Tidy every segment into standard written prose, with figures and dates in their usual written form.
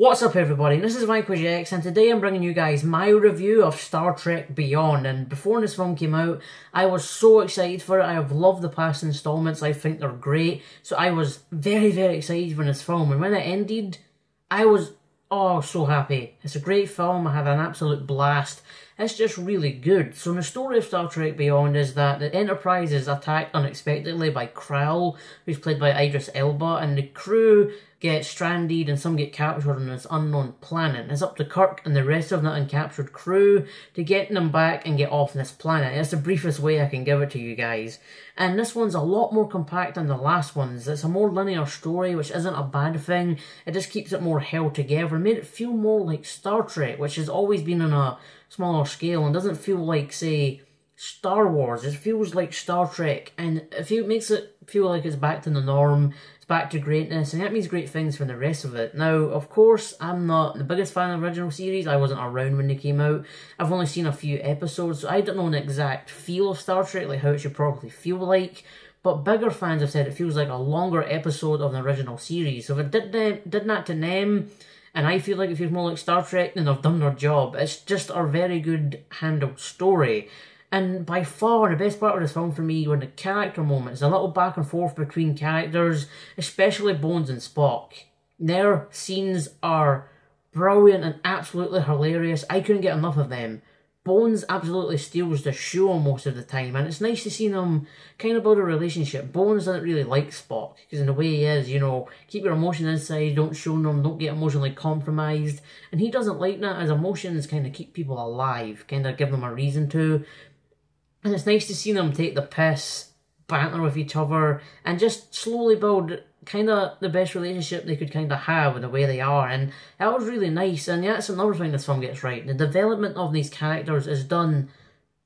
What's up everybody, this is Vanquish X and today I'm bringing you guys my review of Star Trek Beyond. And before this film came out, I was so excited for it. I have loved the past installments, I think they're great. So I was very excited for this film, and when it ended, I was so happy. It's a great film, I had an absolute blast. It's just really good. So the story of Star Trek Beyond is that the Enterprise is attacked unexpectedly by Karl, who's played by Idris Elba, and the crew get stranded and some get captured on this unknown planet. It's up to Kirk and the rest of the uncaptured crew to get them back and get off this planet. It's the briefest way I can give it to you guys. And this one's a lot more compact than the last ones. It's a more linear story, which isn't a bad thing. It just keeps it more held together and made it feel more like Star Trek, which has always been on a smaller scale and doesn't feel like, say, Star Wars. It feels like Star Trek, and it makes it feel like it's back to the norm, it's back to greatness, and that means great things for the rest of it. Now, of course, I'm not the biggest fan of the original series. I wasn't around when they came out. I've only seen a few episodes, so I don't know an exact feel of Star Trek, like how it should probably feel like. But bigger fans have said it feels like a longer episode of the original series. So if it did that to them, and I feel like it feels more like Star Trek, then they've done their job. It's just a very good handled story. And by far, the best part of this film for me were the character moments, a little back and forth between characters, especially Bones and Spock. Their scenes are brilliant and absolutely hilarious. I couldn't get enough of them. Bones absolutely steals the show most of the time, and it's nice to see them kind of build a relationship. Bones doesn't really like Spock, because in the way he is, you know, keep your emotions inside, don't show them, don't get emotionally compromised. And he doesn't like that, as emotions kind of keep people alive, kind of give them a reason to. And it's nice to see them take the piss, banter with each other, and just slowly build kind of the best relationship they could kind of have in the way they are. And that was really nice. And yeah, that's another thing this film gets right. The development of these characters is done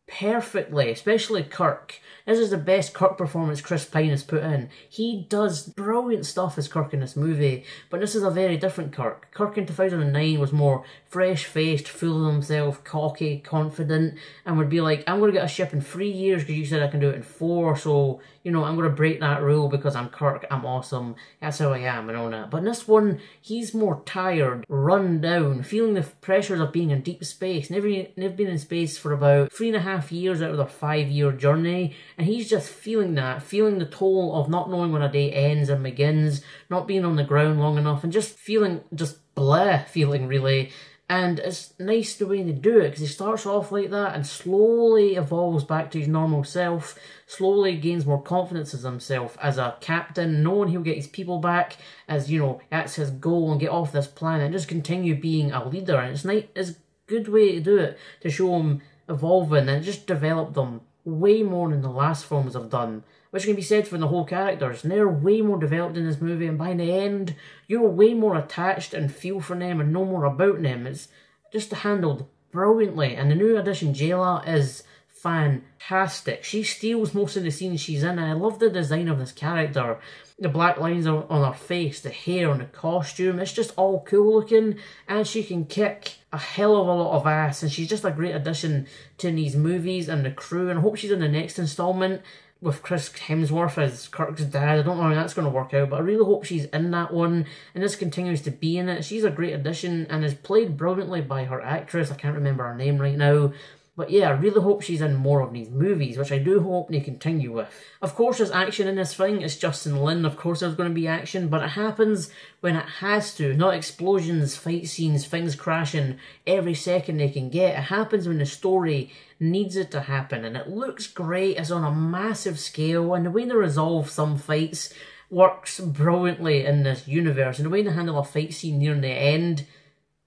perfectly, especially Kirk. This is the best Kirk performance Chris Pine has put in. He does brilliant stuff as Kirk in this movie, but this is a very different Kirk. Kirk in 2009 was more fresh-faced, full of himself, cocky, confident, and would be like, I'm going to get a ship in 3 years because you said I can do it in 4, so, you know, I'm going to break that rule because I'm Kirk, I'm awesome, that's how I am and all that. But in this one, he's more tired, run down, feeling the pressures of being in deep space. They've been in space for about 3.5 years out of their 5-year journey, and he's just feeling that, feeling the toll of not knowing when a day ends and begins, not being on the ground long enough, and just feeling, just blah feeling really. And it's nice the way they do it, because he starts off like that and slowly evolves back to his normal self, slowly gains more confidence in himself as a captain, knowing he'll get his people back, as, you know, that's his goal, and get off this planet and just continue being a leader. And it's a good way to do it, to show him evolving and just develop them way more than the last films have done, which can be said for the whole characters. And they're way more developed in this movie, and by the end, you're way more attached and feel for them and know more about them. It's just handled brilliantly, and the new addition, Jayla, is fantastic. She steals most of the scenes she's in, and I love the design of this character. The black lines on her face, the hair and the costume, it's just all cool looking, and she can kick a hell of a lot of ass, and she's just a great addition to these movies and the crew, and I hope she's in the next installment with Chris Hemsworth as Kirk's dad. I don't know how that's going to work out, but I really hope she's in that one and just continues to be in it. She's a great addition and is played brilliantly by her actress. I can't remember her name right now. But yeah, I really hope she's in more of these movies, which I do hope they continue with. Of course there's action in this thing, it's Justin Lin, of course there's going to be action, but it happens when it has to, not explosions, fight scenes, things crashing every second they can get. It happens when the story needs it to happen, and it looks great, it's on a massive scale, and the way they resolve some fights works brilliantly in this universe, and the way they handle a fight scene near the end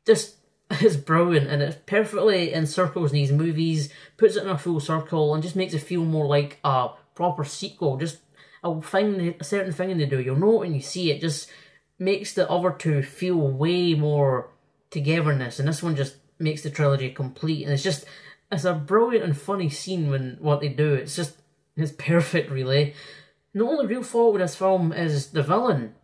just is brilliant, and it perfectly encircles these movies, puts it in a full circle, and just makes it feel more like a proper sequel. Just a certain thing they do, you'll know it when you see it, just makes the other two feel way more togetherness, and this one just makes the trilogy complete, and it's a brilliant and funny scene when what they do. It's perfect really. The only real fault with this film is the villain.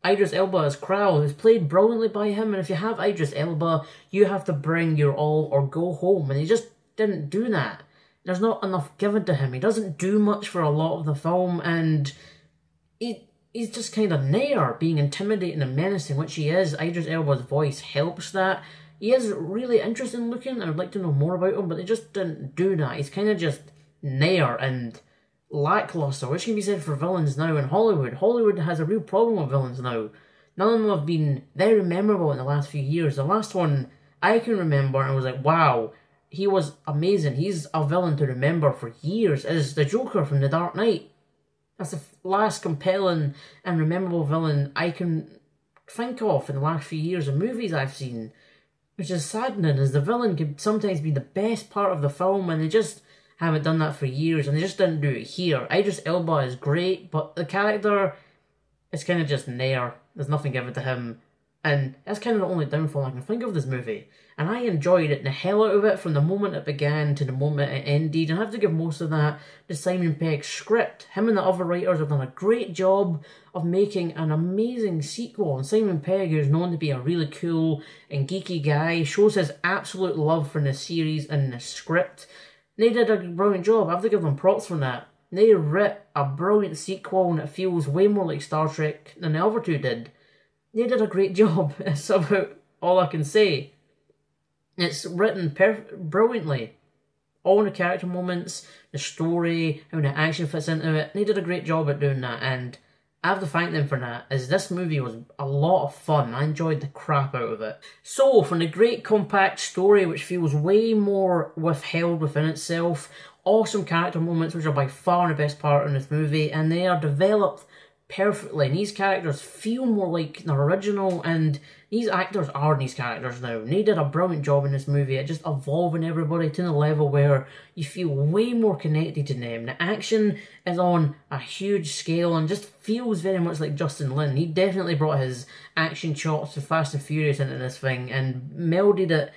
Idris Elba as Karl, who's played brilliantly by him, and if you have Idris Elba, you have to bring your all or go home, and he just didn't do that. There's not enough given to him. He doesn't do much for a lot of the film, and he's just kind of nair, being intimidating and menacing, which he is. Idris Elba's voice helps that. He is really interesting looking. I would like to know more about him, but they just didn't do that. He's kind of just nair and lackluster, which can be said for villains now in Hollywood. Hollywood has a real problem with villains now. None of them have been very memorable in the last few years. The last one I can remember and was like, wow, he was amazing. He's a villain to remember for years, is the Joker from The Dark Knight. That's the last compelling and memorable villain I can think of in the last few years of movies I've seen. Which is saddening, as the villain could sometimes be the best part of the film, and they just haven't done that for years, and they just didn't do it here. Idris Elba is great, but the character is kind of just nair. There's nothing given to him, and that's kind of the only downfall I can think of this movie. And I enjoyed it the hell out of it from the moment it began to the moment it ended, and I have to give most of that to Simon Pegg's script. Him and the other writers have done a great job of making an amazing sequel, and Simon Pegg, who's known to be a really cool and geeky guy, shows his absolute love for the series and the script. They did a brilliant job. I have to give them props for that. They writ a brilliant sequel and it feels way more like Star Trek than the other two did. They did a great job. That's about all I can say. It's written brilliantly. All the character moments, the story, how the action fits into it. They did a great job at doing that, and I have to thank them for that, as this movie was a lot of fun. I enjoyed the crap out of it. So, from the great compact story, which feels way more withheld within itself, awesome character moments, which are by far the best part in this movie, and they are developed perfectly, and these characters feel more like the original, and these actors are these characters now. And they did a brilliant job in this movie at just evolving everybody to the level where you feel way more connected to them. The action is on a huge scale and just feels very much like Justin Lin. He definitely brought his action chops to Fast and Furious into this thing and melded it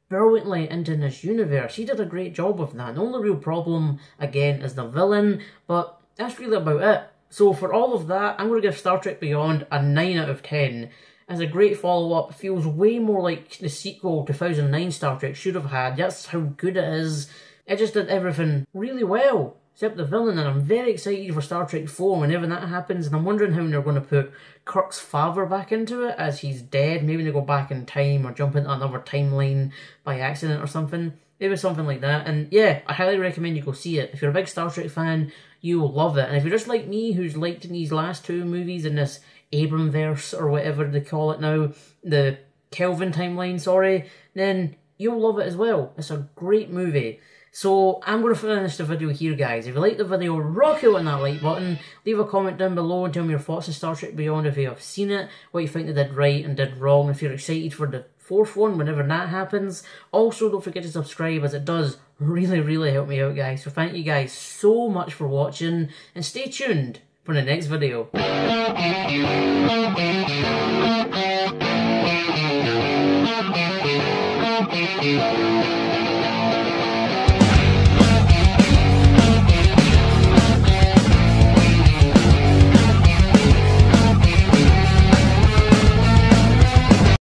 brilliantly into this universe. He did a great job with that. The only real problem, again, is the villain, but that's really about it. So for all of that, I'm going to give Star Trek Beyond a 9 out of 10. As a great follow-up, it feels way more like the sequel 2009 Star Trek should have had. That's how good it is. It just did everything really well, except the villain, and I'm very excited for Star Trek 4 whenever that happens, and I'm wondering how they're going to put Kirk's father back into it, as he's dead. Maybe they go back in time or jump into another timeline by accident or something. Maybe something like that. And yeah, I highly recommend you go see it. If you're a big Star Trek fan, you will love it. And if you're just like me, who's liked these last two movies in this Abramverse, or whatever they call it now, the Kelvin timeline, sorry, then you'll love it as well. It's a great movie. So I'm going to finish the video here, guys. If you like the video, rock out on that like button. Leave a comment down below and tell me your thoughts on Star Trek Beyond if you have seen it, what you think they did right and did wrong, if you're excited for the fourth one whenever that happens. Also, don't forget to subscribe, as it does really help me out, guys. So thank you guys so much for watching, and stay tuned for the next video.